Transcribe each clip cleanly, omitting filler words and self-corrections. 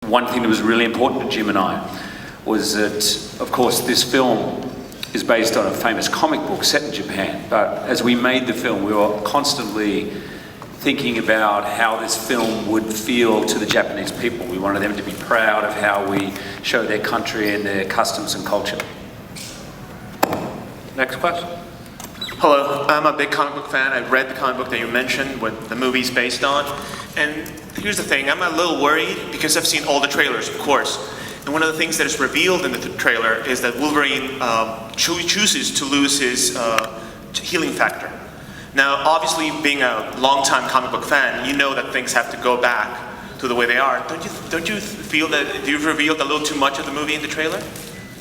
one thing that was really important to Jim and I was that, of course, this film is based on a famous comic book set in Japan. But as we made the film, we were constantly thinking about how this film would feel to the Japanese people. We wanted them to be proud of how we show their country and their customs and culture. Next question. Hello, I'm a big comic book fan. I read the comic book that you mentioned, what the movie's based on. And here's the thing, I'm a little worried because I've seen all the trailers, of course. And one of the things that is revealed in the trailer is that Wolverine chooses to lose his healing factor. Now, obviously, being a long-time comic book fan, you know that things have to go back to the way they are. Don't you feel that you've revealed a little too much of the movie in the trailer?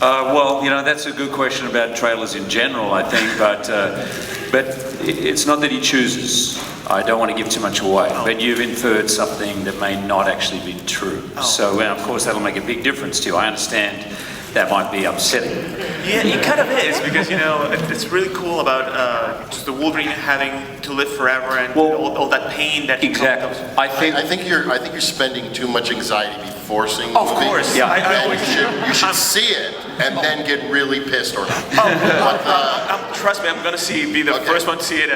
Well, you know, that's a good question about trailers in general, I think, but it's not that he chooses. I don't want to give too much away, but you've inferred something that may not actually be true. So, of course, that'll make a big difference to you. I understand that might be upsetting. Yeah, it kind of is, because, you know, it's really cool about just the Wolverine having to live forever and all that pain that he exactly. I think you're spending too much anxiety forcing of movie. Course, yeah. You should see it and then get really pissed or not. Trust me, I'm going to be the first one to see it.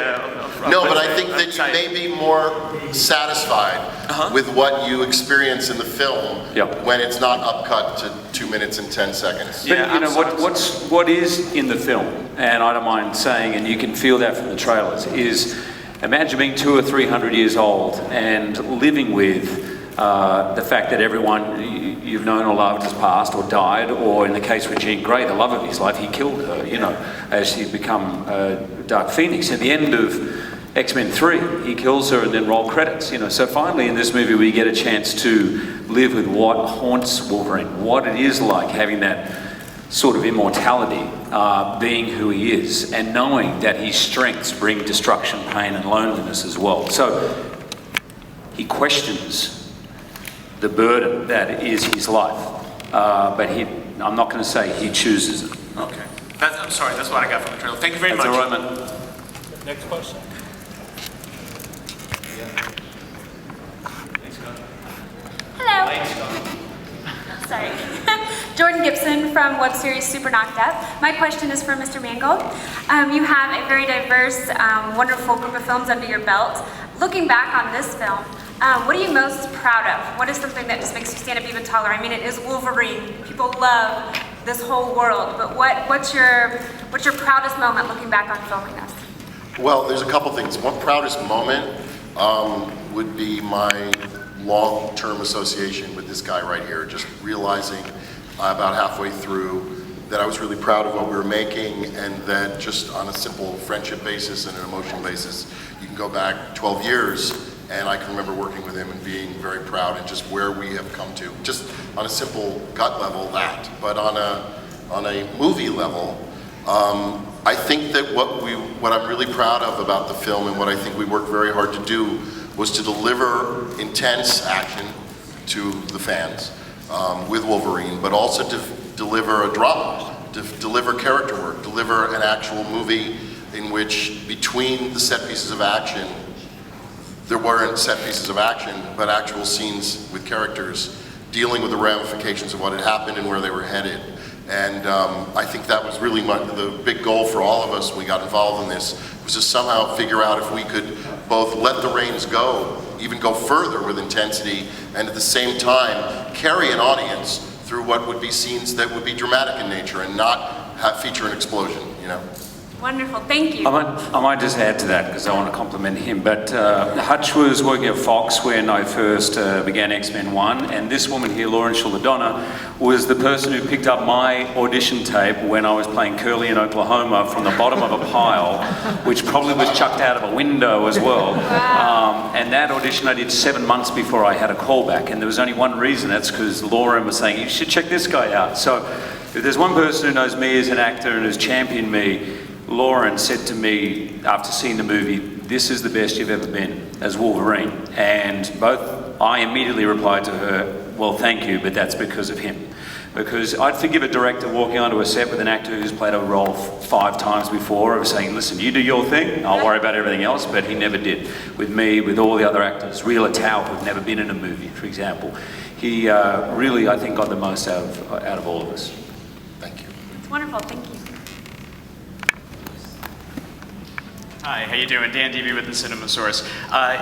No, but I think that you may be more satisfied with what you experience in the film when it's not upcut to 2 minutes and 10 seconds. But you know what is in the film, and I don't mind saying, and you can feel that from the trailers, is imagine being 200 or 300 years old and living with the fact that everyone you've known or loved has passed or died, or in the case with Jean Grey, the love of his life, he killed her, you know, as she'd become Dark Phoenix. At the end of X-Men 3, he kills her and then roll credits, you know. So finally in this movie we get a chance to live with what haunts Wolverine, what it is like having that sort of immortality, being who he is, and knowing that his strengths bring destruction, pain and loneliness as well. So he questions the burden that is his life, but I'm not going to say he chooses it. Okay. I'm sorry, that's what I got from the trailer. Thank you very much. That's all right, man. Next question. Hello. Sorry. Jourdan Gibson from web series Super Knocked Up. My question is for Mr. Mangold. You have a very diverse, wonderful group of films under your belt. Looking back on this film, what are you most proud of? What is something that just makes you stand up even taller? I mean, it is Wolverine. People love this whole world, but what's your proudest moment looking back on filming this? Well, there's a couple things. One proudest moment would be my long-term association with this guy right here, just realizing about halfway through that I was really proud of what we were making, and that just on a simple friendship basis and an emotional basis, you can go back 12 years and I can remember working with him and being very proud and just where we have come to. Just on a simple gut level, that. But on a movie level, I think that what I'm really proud of about the film and what I think we worked very hard to do was to deliver intense action to the fans with Wolverine, but also to deliver a drama, to deliver character work, deliver an actual movie in which between the set pieces of action, there weren't set pieces of action, but actual scenes with characters dealing with the ramifications of what had happened and where they were headed. And I think that was really the big goal for all of us when we got involved in this, was to somehow figure out if we could both let the reins go, even go further with intensity, and at the same time carry an audience through what would be scenes that would be dramatic in nature and not feature an explosion, you know. Wonderful, thank you. I might just add to that because I want to compliment him, but Hutch was working at Fox when I first began X-Men 1, and this woman here, Lauren Shuler was the person who picked up my audition tape when I was playing Curly in Oklahoma from the bottom of a pile, which probably was chucked out of a window as well. Wow. And that audition I did 7 months before I had a callback, and there was only one reason, that's because Lauren was saying, you should check this guy out. So if there's one person who knows me as an actor and has championed me, Lauren said to me after seeing the movie, this is the best you've ever been as Wolverine. And I immediately replied to her, well, thank you, but that's because of him. Because I'd forgive a director walking onto a set with an actor who's played a role 5 times before of saying, listen, you do your thing, I'll worry about everything else, but he never did. With me, with all the other actors, Rila Tao, who've never been in a movie, for example. He really, I think, got the most out of all of us. Thank you. It's wonderful, thank you. Hi, how you doing? Dan Deavy with the Cinema Source.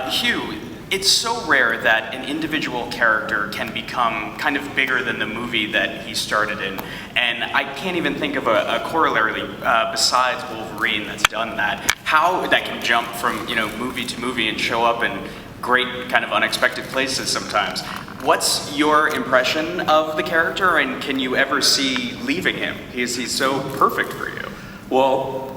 Hugh, it's so rare that an individual character can become kind of bigger than the movie that he started in. And I can't even think of a corollary besides Wolverine that's done that. How that can jump from, you know, movie to movie and show up in great kind of unexpected places sometimes. What's your impression of the character, and can you ever see leaving him? He's so perfect for you. Well,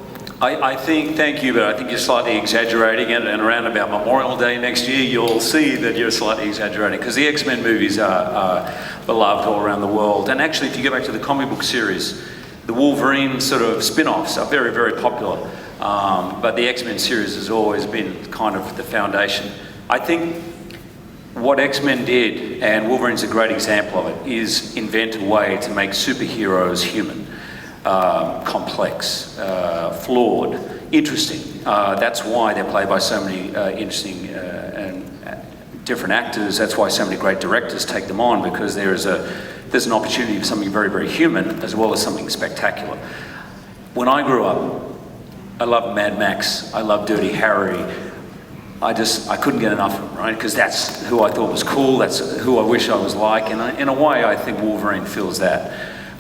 I think, thank you, but I think you're slightly exaggerating it, and around about Memorial Day next year, you'll see that you're slightly exaggerating, because the X-Men movies are beloved all around the world. And actually, if you go back to the comic book series, the Wolverine sort of spin-offs are very, very popular. But the X-Men series has always been kind of the foundation. I think what X-Men did, and Wolverine's a great example of it, is invent a way to make superheroes human. Complex, flawed, interesting. That's why they're played by so many interesting and different actors. That's why so many great directors take them on, because there's an opportunity for something very, very human as well as something spectacular. When I grew up, I loved Mad Max, I loved Dirty Harry. I couldn't get enough of him, right? Because that's who I thought was cool, that's who I wish I was like, and in a way I think Wolverine fills that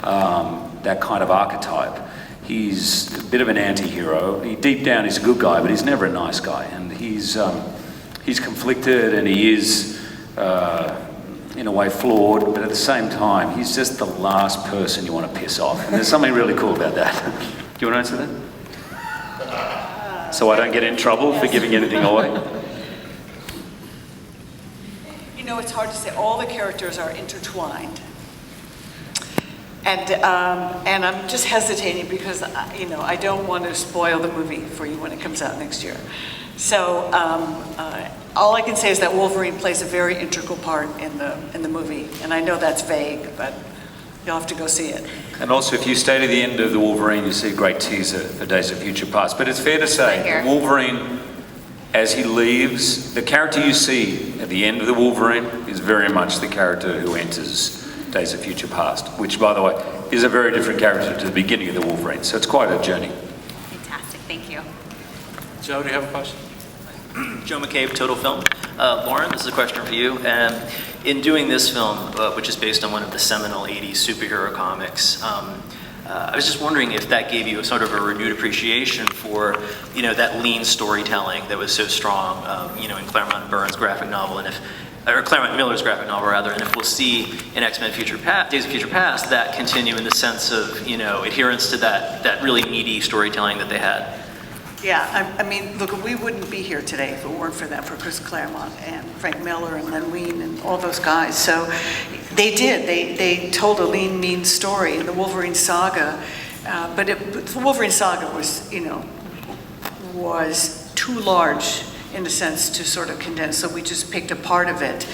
kind of archetype. He's a bit of an anti-hero. Deep down he's a good guy, but he's never a nice guy. And he's conflicted, and he is, in a way, flawed, but at the same time, he's just the last person you want to piss off. And there's something really cool about that. Do you want to answer that? So I don't get in trouble for giving anything away? You know, it's hard to say. All the characters are intertwined. And I'm just hesitating because, you know, I don't want to spoil the movie for you when it comes out next year. So all I can say is that Wolverine plays a very integral part in the movie. And I know that's vague, but you'll have to go see it. And also, if you stay to the end of the Wolverine, you see a great teaser for Days of Future Past. But it's fair to say that Wolverine, as he leaves, the character you see at the end of the Wolverine is very much the character who enters Days of Future Past, which, by the way, is a very different character to the beginning of the Wolverine. So it's quite a journey. Fantastic, thank you. Joe, do you have a question? Joe McCabe, Total Film. Lauren, this is a question for you. In doing this film, which is based on one of the seminal 80s superhero comics, I was just wondering if that gave you a sort of a renewed appreciation for, you know, that lean storytelling that was so strong, you know, in Claremont and Burns' graphic novel, and or Claremont Miller's graphic novel rather, and if we'll see in X-Men Days of Future Past that continue in the sense of, you know, adherence to that really meaty storytelling that they had. Yeah, I mean, look, we wouldn't be here today if it weren't for them, for Chris Claremont and Frank Miller and Len Wein and all those guys. So they did. They told a lean, mean story in the Wolverine saga, but the Wolverine saga was, you know, was too large in a sense to sort of condense, so we just picked a part of it.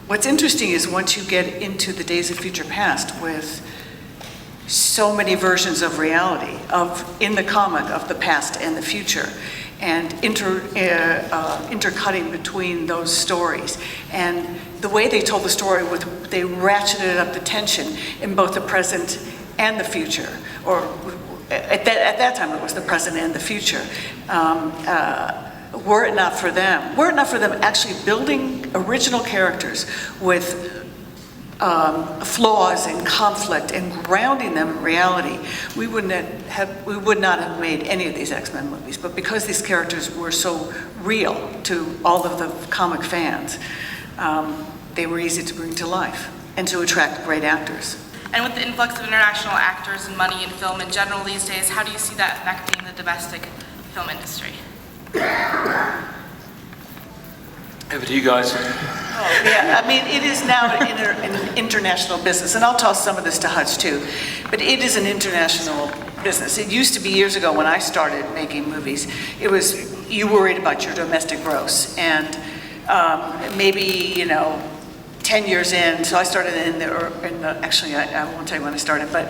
What's interesting is once you get into the Days of Future Past with so many versions of reality, in the comic, of the past and the future, and intercutting between those stories. And the way they told the story, they ratcheted up the tension in both the present and the future, or at that time it was the present and the future. Were it not for them actually building original characters with flaws and conflict and grounding them in reality, we would not have made any of these X-Men movies. But because these characters were so real to all of the comic fans, they were easy to bring to life and to attract great actors. And with the influx of international actors and money in film in general these days, how do you see that affecting the domestic film industry? Over to you guys. Oh, yeah, I mean, it is now an international business, and I'll toss some of this to Hutch too, but it is an international business. It used to be years ago when I started making movies, it was, you worried about your domestic gross, and maybe, you know, 10 years in, so I started actually, I won't tell you when I started, but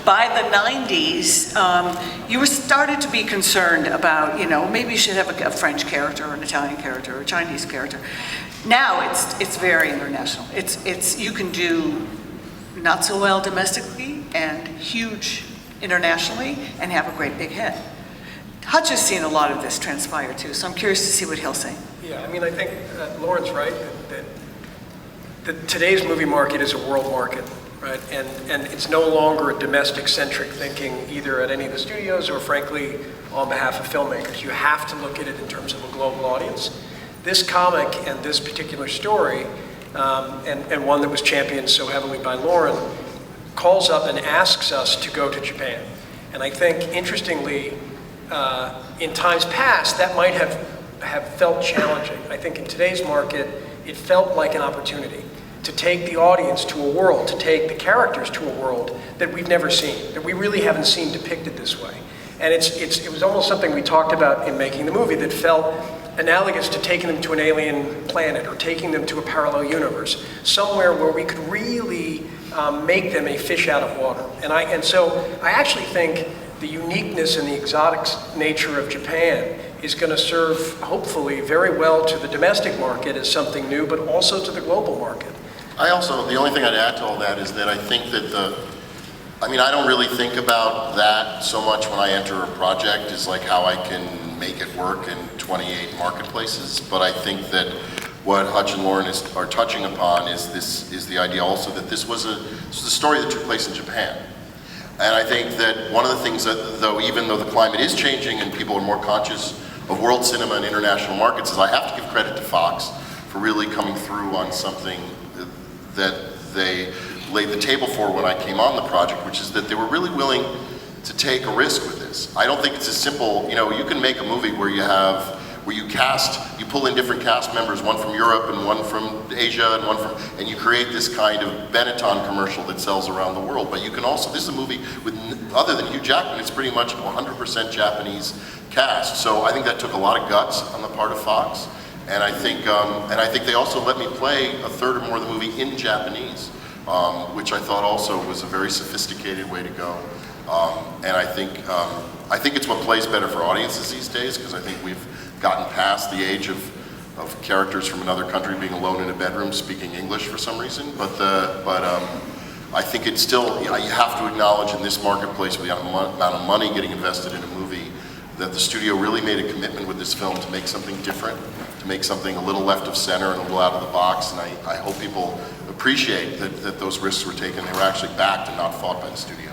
by the 90s, you were started to be concerned about, maybe you should have a French character or an Italian character or a Chinese character. Now it's very international. You can do not so well domestically and huge internationally and have a great big hit. Hutch has seen a lot of this transpire too, so I'm curious to see what he'll say. Yeah, I mean, I think Lauren's right that today's movie market is a world market, right? And it's no longer a domestic-centric thinking either at any of the studios or, frankly, on behalf of filmmakers. You have to look at it in terms of a global audience. This comic and this particular story, and one that was championed so heavily by Lauren, calls up and asks us to go to Japan. And I think, interestingly, in times past, that might have felt challenging. I think in today's market, it felt like an opportunity to take the audience to a world, to take the characters to a world that we've never seen, that we really haven't seen depicted this way. And it was almost something we talked about in making the movie that felt analogous to taking them to an alien planet or taking them to a parallel universe, somewhere where we could really make them a fish out of water. And so I actually think the uniqueness and the exotic nature of Japan is going to serve, hopefully, very well to the domestic market as something new, but also to the global market. The only thing I'd add to all that is that I think that I don't really think about that so much when I enter a project, is like how I can make it work in 28 marketplaces, but I think that what Hutch and Lauren are touching upon is the idea also that this was a story that took place in Japan. And I think that one of the things that, even though the climate is changing and people are more conscious of world cinema and international markets, is I have to give credit to Fox for really coming through on something that they laid the table for when I came on the project, which is that they were really willing to take a risk with this. I don't think it's as simple, you can make a movie where you pull in different cast members, one from Europe and one from Asia and you create this kind of Benetton commercial that sells around the world. But you can also, this is a movie with, other than Hugh Jackman, it's pretty much 100% Japanese cast. So I think that took a lot of guts on the part of Fox. And I think they also let me play a third or more of the movie in Japanese, which I thought also was a very sophisticated way to go. And I think it's what plays better for audiences these days, because I think we've gotten past the age of characters from another country being alone in a bedroom speaking English for some reason. But I think it's still, you have to acknowledge in this marketplace with the amount of money getting invested in a movie, that the studio really made a commitment with this film to make something different, to make something a little left of center and a little out of the box. And I hope people appreciate that those risks were taken. They were actually backed and not fought by the studio.